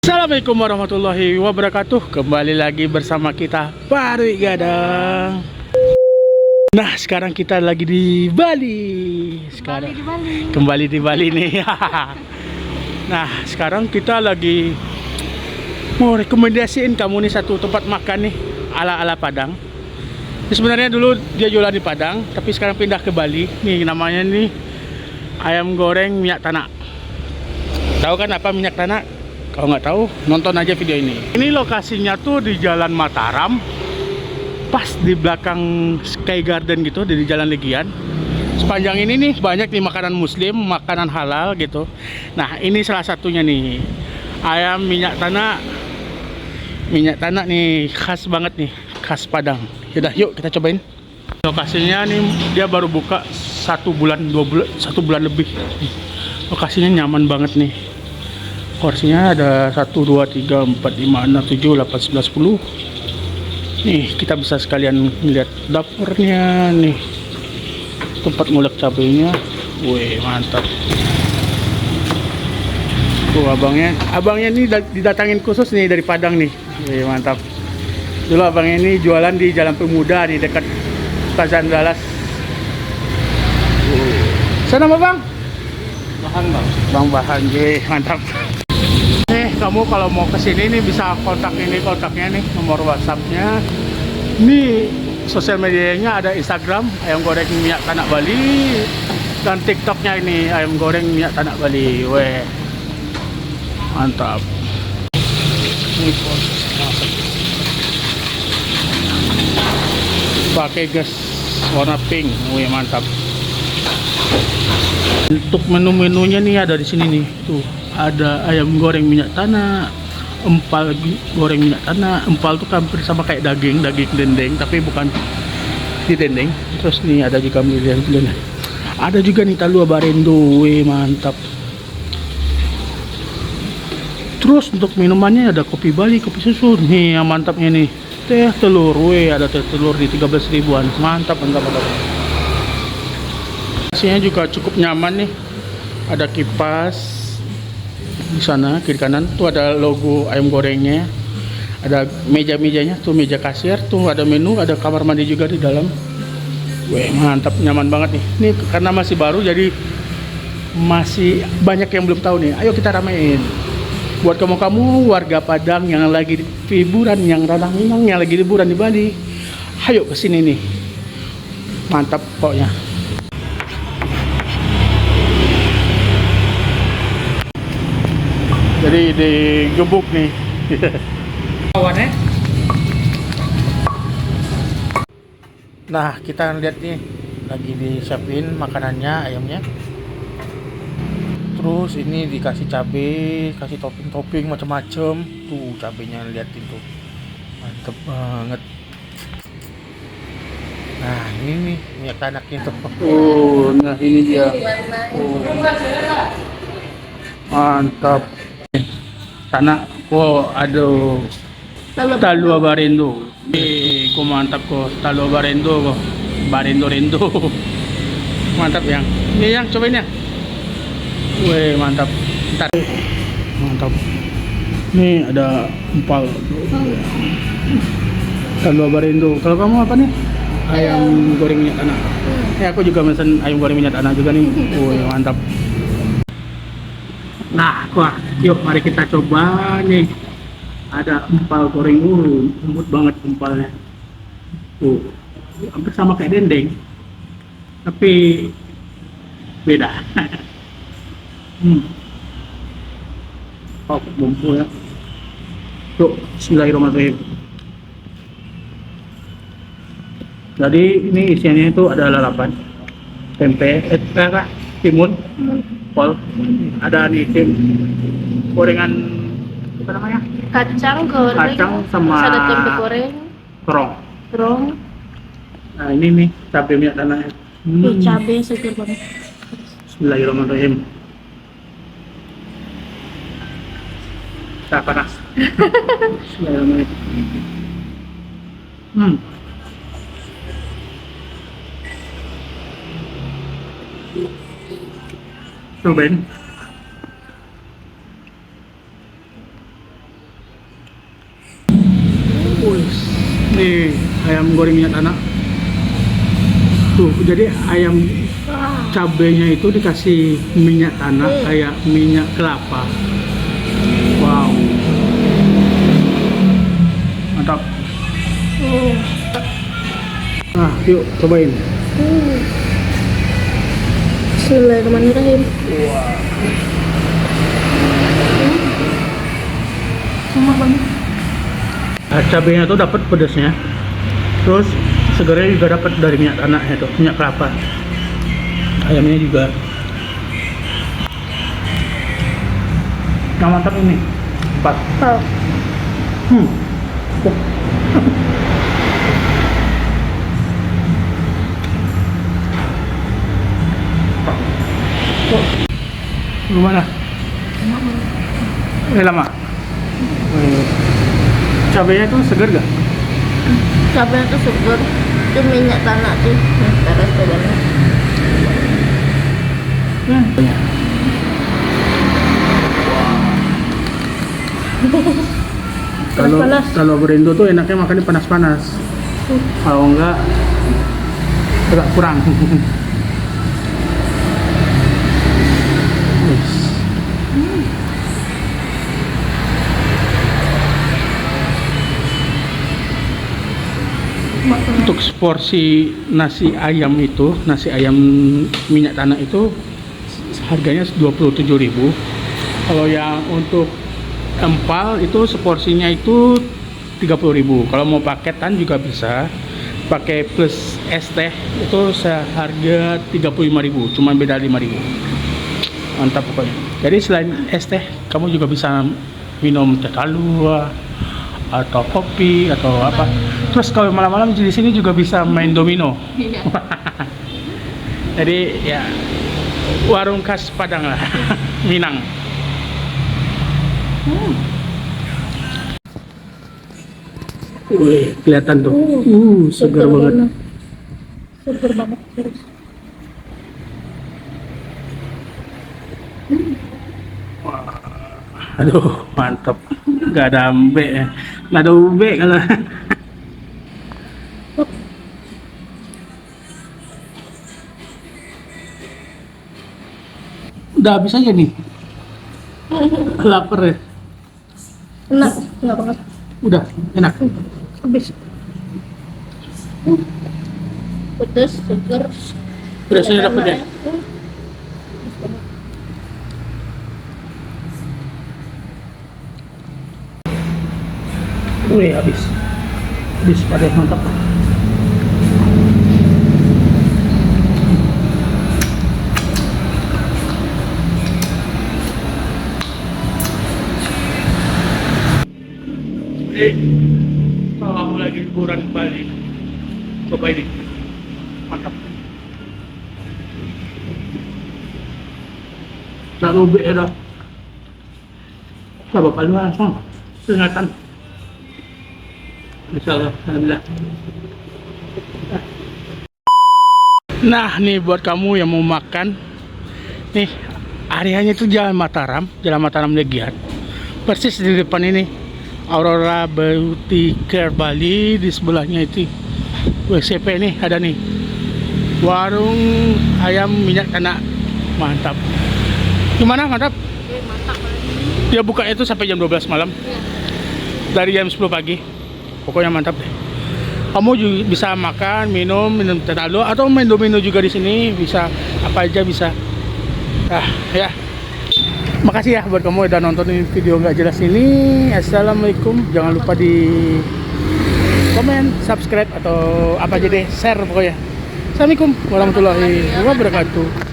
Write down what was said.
Assalamualaikum warahmatullahi wabarakatuh. Kembali lagi bersama kita Parwi Gadang. Nah, sekarang kita lagi di Bali. Sekarang kembali di Bali nih. Nah, sekarang kita lagi mau rekomendasiin kamu nih satu tempat makan nih ala-ala Padang. Ini sebenarnya dulu dia jualan di Padang, tapi sekarang pindah ke Bali. Nih namanya nih ayam goreng minyak tanah. Tahu kan apa minyak tanah? Kalau nggak tahu, nonton aja video ini. Ini lokasinya tuh di Jalan Mataram, pas di belakang Sky Garden gitu, di Jalan Legian. Sepanjang ini nih banyak nih makanan Muslim, makanan halal gitu. Nah, ini salah satunya nih, ayam minyak tanah. Minyak tanah nih khas banget nih, khas Padang. Yaudah, yuk kita cobain. Lokasinya nih dia baru buka 1 bulan, 2 bulan, 1 bulan lebih. Lokasinya nyaman banget nih. Porsinya ada 1, 2, 3, 4, 5, 6, 7, 8, 11, 10. Nih kita bisa sekalian lihat dapurnya nih, tempat ngulek cabenya. Wih, mantap. Tuh abangnya nih didatangin khusus nih dari Padang nih. Wih, mantap. Dulu abangnya ini jualan di Jalan Pemuda nih, dekat Plaza Andalas. Sana bang? Bang Bahan, mantap. Kamu kalau mau kesini nih bisa kontak ini, kontaknya nih, nomor WhatsAppnya. Ini sosial medianya ada Instagram ayam goreng minyak tanah Bali, dan TikToknya ini ayam goreng minyak tanah Bali. Weh, mantap. Ini pakai gas warna pink. Weh, mantap. Untuk menu-menunya nih ada di sini nih, tuh. Ada ayam goreng minyak tanah, empal goreng minyak tanah. Empal tuh hampir sama kayak daging dendeng, tapi bukan di dendeng. Terus nih ada juga pilihan. Ada juga nih talua barendo, weh, mantap. Terus untuk minumannya ada kopi Bali, kopi susu. Nih yang mantapnya nih, teh telur, weh, ada teh telur di 13 ribuan. Mantap. Isinya juga cukup nyaman nih. Ada kipas di sana kiri kanan tuh, ada logo ayam gorengnya, ada meja-mejanya tuh, meja kasir tuh, ada menu, ada kamar mandi juga di dalam. Weh, mantap, nyaman banget nih. Ini karena masih baru jadi masih banyak yang belum tahu nih. Ayo kita ramein buat kamu warga Padang yang lagi liburan, yang Ranah Minang yang lagi liburan di Bali. Ayo kesini nih, mantap pokoknya. Jadi digebuk nih. Kawannya. Nah, kita lihat nih lagi disiapin makanannya, ayamnya. Terus ini dikasih cabai, kasih topping macam-macam. Tuh cabenya, liatin tuh. Mantep banget. Nah, ini nih minyak tanahnya tuh. Oh, nah ini dia. Oh. Mantap. Sana, oh, aduh, talua barendo. Ko mantap ko, talua barendo ko, barendo. Mantap yang. Ini yang cobain ya. Weh, mantap. Ntar. Mantap. Nih ada empal. Talua barendo. Kalau kamu apa nih? Ayam goreng minyak tanah. Aku juga pesan ayam goreng minyak tanah juga nih. Weh, mantap. Nah, yuk mari kita coba nih. Ada empal goreng, lembut banget empalnya. Hampir sama kayak dendeng, tapi beda. Oh, bumbu ya. Tuh, bismillahirrahmanirrahim. Jadi ini isiannya itu ada lalapan, tempe, timun, kol, ada nih gorengan apa namanya, kacang goreng, kacang sama ada tempe goreng, terong. Nah ini nih cabai minyak tanahnya. Cabai segar banget. Bismillahirrahmanirrahim. Tak panas. Bismillahirrahmanirrahim. Cobain. Wih, nih ayam goreng minyak tanah. Tuh, jadi ayam cabenya itu dikasih minyak tanah kayak minyak kelapa. Wow, mantap. Nah, yuk cobain. Bismillahirrahmanirrahim. Enak banget. Cabenya tuh dapat pedasnya, terus segernya juga dapat dari minyak tanah itu, minyak kelapa. Ayamnya juga. Yang mantap ini, 4. Oh. Gimana? Lama. Cabenya tuh segar gak? Cabenya tuh segar. Itu minyak tanah tuh. Taruh cobain. Kalau Berindo tuh enaknya makannya panas-panas. Kalau enggak agak kurang. Untuk seporsi nasi ayam itu, nasi ayam minyak tanah itu harganya 27.000. Kalau yang untuk empal itu seporsinya itu 30.000. Kalau mau paketan juga bisa. Pakai plus es teh itu seharga 35.000, cuman beda 5.000. Mantap pokoknya. Jadi selain es teh, kamu juga bisa minum teh talua atau kopi atau apa. Terus kalau malam-malam di sini juga bisa main domino. Iya. Jadi ya warung khas Padang lah, Minang. Wih, kelihatan tuh. Segar banget. Segar banget. Serius. Aduh, mantap. Gak ada ambe ya. Gak ada ube kalau. Udah habis aja nih. Lapar ya. Enak banget. Udah, enak. Habis. Pedas, segar. Pedasnya dapet ya. Wih, habis pada mantap. Kalau kamu lagi liburan ke Bali, coba ini, mantap. Tak lubik ya dah. Coba paling langsung, peringatan. Insyaallah, alhamdulillah. Nah, nih buat kamu yang mau makan, nih areanya itu Jalan Mataram Legian. Persis di depan ini Aurora Beauty Care Bali, di sebelahnya itu WCP nih ada nih. Warung ayam minyak tanah. Mantap. Gimana, mantap? Mantap. Dia buka itu sampai jam 12 malam. Dari jam 10 pagi. Pokoknya mantap deh. Kamu juga bisa makan, minum teh talua atau main domino juga di sini, bisa apa aja bisa. Ya. Makasih ya buat kamu udah nontonin video nggak jelas ini. Assalamualaikum. Jangan lupa di komen, subscribe atau apa aja deh, share pokoknya. Assalamualaikum warahmatullahi wabarakatuh.